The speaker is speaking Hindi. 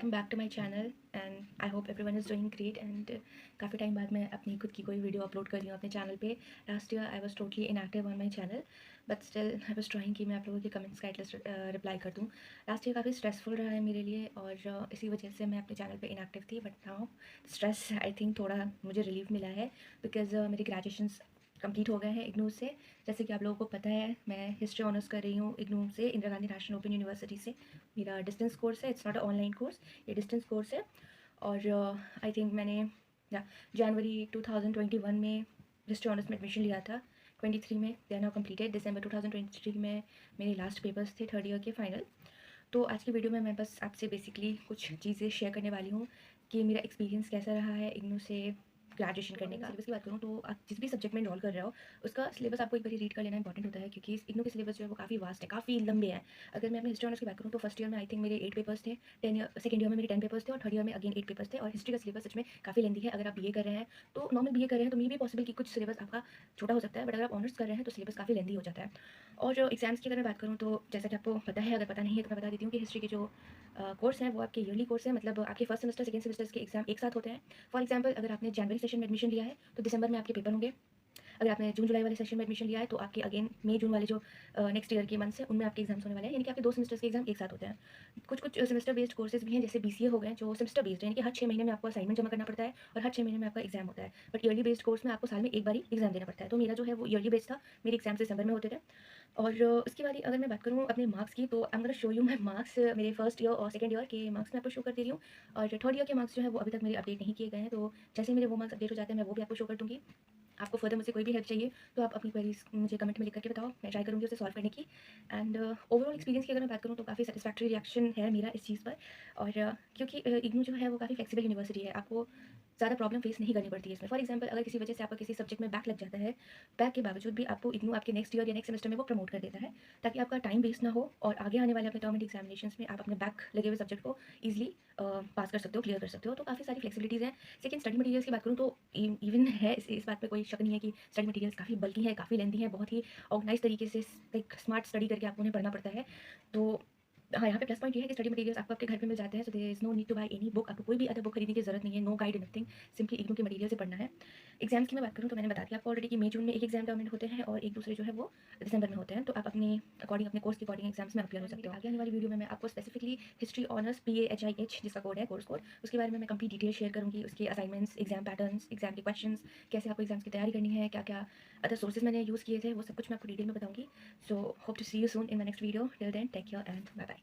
Welcome back to my channel and I hope everyone is doing great and काफ़ी टाइम बाद मैं अपनी खुद की कोई वीडियो अपलोड कर रही हूँ अपने चैनल पे। Last year I was totally inactive on my channel but still I was trying कि मैं आप लोगों के कमेंट्स का एटलीस्ट रिप्लाई कर दूँ। लास्ट ईयर काफ़ी स्ट्रेसफुल रहा है मेरे लिए और इसी वजह से मैं अपने चैनल पे इनएक्टिव थी, but now stress I think थोड़ा मुझे रिलीफ मिला है बिकॉज मेरी ग्रेजुएशन कंप्लीट हो गए हैं इग्नू से। जैसे कि आप लोगों को पता है मैं हिस्ट्री ऑनर्स कर रही हूँ इग्नू से, Indira Gandhi national open university से। मेरा डिस्टेंस कोर्स है, it's not a online course, ये डिस्टेंस कोर्स है। और आई थिंक मैंने जनवरी 2021 में हिस्ट्री ऑनर्स में एडमिशन लिया था। 23 में दे आर नाउ कंप्लीटेड। दिसंबर 2023 में मेरे लास्ट पेपर्स थे थर्ड ईयर के फाइनल। तो आज की वीडियो में मैं बस आपसे बेसिकली कुछ चीज़ें शेयर करने वाली हूँ कि मेरा एक्सपीरियंस कैसा रहा है इग्नू से ग्रेजुएशन करने का। सिलेबस की बात करूँ तो आप जिस भी सब्जेक्ट में इनरोल कर रहे हो उसका सिलेबस आपको एक बार रीड कर लेना इंपॉर्टेंट होता है, क्योंकि इग्नू के सिलेबस जो है वो काफ़ी वास्ट है, काफ़ी लंबे हैं। अगर मैं अपने हिस्ट्री ऑनर्स की बात करूँ तो फर्स्ट ईयर में आई थिंक मेरे 8 पेपर्स थे, सेकंड ईयर में मेरे 10 पेपर्स थे और थर्ड ईयर में अगेन 8 पेपर्स थे। और हिस्ट्री का सिलेबस सच में काफ़ी लेंदी है। अगर आप बीए कर रहे हैं तो नॉर्मल बीए कर रहे हैं तो मे भी पॉसिबल कि कुछ सिलेबस आपका छोटा हो सकता है, बट अगर आप ऑनर्स कर रहे हैं तो सिलेबस काफ़ी लेंदी हो जाता है। और जो एग्जाम्स की अगर मैं बात करूँ तो जैसा कि आपको पता है, अगर पता नहीं है तो मैं बता देती हूँ कि हिस्ट्री के जो कोर्स है वो आपके ईयरली कोर्स है, मतलब आपके फर्स्ट सेमेस्टर सेकंड सेमेस्टर के एग्जाम एक साथ होते हैं। फॉर एग्जांपल अगर आपने जनवरी सेशन में एडमिशन लिया है तो दिसंबर में आपके पेपर होंगे। अगर आपने जून जुलाई वाले सेशन में एडमिशन लिया है तो आपके अगेन मई जून वाले जो नेक्स्ट ईयर के मंथ्स हैं उनमें आपके एग्जाम्स होने वाले हैं, यानी कि आपके 2 सेमेस्टर्स के एग्जाम एक साथ होते हैं। कुछ कुछ सेमेस्टर बेस्ड कोर्सेज भी हैं, जैसे बीसीए हो गए जो सेमेस्टर बेस्ड है, यानी कि हर 6 महीने में आपको असाइनमेंट जमा करना पड़ता है और हर 6 महीने में आपका एग्जाम होता है। बट ईयरली बेस्ड कोर्स में आपको साल में एक बार ही एग्जाम देना पड़ता है। तो मेरा जो है वो ईयरली बेस्ड था, मेरे एग्जाम्स दिसंबर में होते थे। और उसके बाद अगर मैं बात करूँ अपने मार्क्स की तो I am gonna show you my marks, मेरे फर्स्ट ईयर और सेकंड ईयर के मार्क्स मैं आपको शो कर दे रही हूँ। और थर्ड ईयर के मार्क्स जो है वो अभी तक मेरे अपडेट नहीं किए गए हैं, तो जैसे ही मेरे वो मार्क्स अपडेट हो जाते हैं मैं वो भी आपको शो कर दूँगी। आपको फर्दर मुझसे कोई भी हेल्प चाहिए तो आप अपनी क्वेरीज मुझे कमेंट में लिख करके बताओ, मैं ट्राई करूँगी उसे सॉल्व करने की। एंड ओवरऑल एक्सपीरियंस की अगर मैं बात करूँ तो काफ़ी सेटिस्फैक्टरी रिएक्शन है मेरा इस चीज़ पर। और क्योंकि इग्नू जो है वो काफ़ी फ्लेक्सिबल यूनिवर्सिटी है, आपको ज़्यादा प्रॉब्लम फेस नहीं करनी पड़ती है इसमें। फॉर एग्जांपल अगर किसी वजह से आपका किसी सब्जेक्ट में बैक लग जाता है, बैक के बावजूद भी आपको इग्नू आपके नेक्स्ट ईयर या नेक्स्ट सेमेस्टर में वो प्रमोट कर देता है, ताकि आपका टाइम वेस्ट ना हो और आगे आने वाले अपने टर्म एंड एग्जामिनेशंस में आप अपने बैक लगे हुए सब्जेक्ट को ईजिली पास कर सकते हो, क्लियर कर सकते हो। तो काफ़ी सारी फ्लेक्सिबिलिटीज़ हैं। सेकंड, स्टडी मटेरियल्स की बात करूँ तो इवन है, इस बात पे कोई शक नहीं है कि स्टडी मटेरियल्स काफ़ी बल्की है, काफ़ी लेंथी है, बहुत ही ऑर्गेनाइज तरीके से लाइक स्मार्ट स्टडी करके आपको उन्हें पढ़ना पड़ता है। तो हाँ, यहाँ पे प्लस पॉइंट ये है कि स्टडी मटेरियल्स आपको आपके घर पे मिल जाते हैं, so there is no need to buy any book. आपको कोई भी अदर बुक खरीदने की ज़रूरत नहीं है, no guide nothing, simply IGNOU के मटेरियल से पढ़ना है। एग्जाम्स की मैं बात करूँ तो मैंने बता दिया आपको ऑलरेडी कि मई जून में एक एग्जाम टर्मिनेट होते हैं और एक दूसरे जो है वो दिसंबर में होते हैं। तो आप अपनी अकॉर्डिंग अपने कोर्स के अकॉर्डिंग एग्जाम्स में अपीयर हो सकते हो। आगे आने वाली वीडियो में मैं आपको स्पेसिफिकली हिस्ट्री ऑनर्स PAHIH जिसका कोड है कोर्स कोड, उसके बारे में मैं कंप्लीट डिटेल शेयर करूँगी, उसके असाइनमेंट्स, एग्जाम पैटर्न्स, एग्जाम के क्वेश्चंस, कैसे आपको एग्जाम्स की तैयारी करनी है, क्या क्या अदर सोर्सेज मैंने यूज़ किए थे, वो सब कुछ मैं आपको डिटेल में बताऊँगी। So hope to see you soon in my next video. Till then take care and bye bye.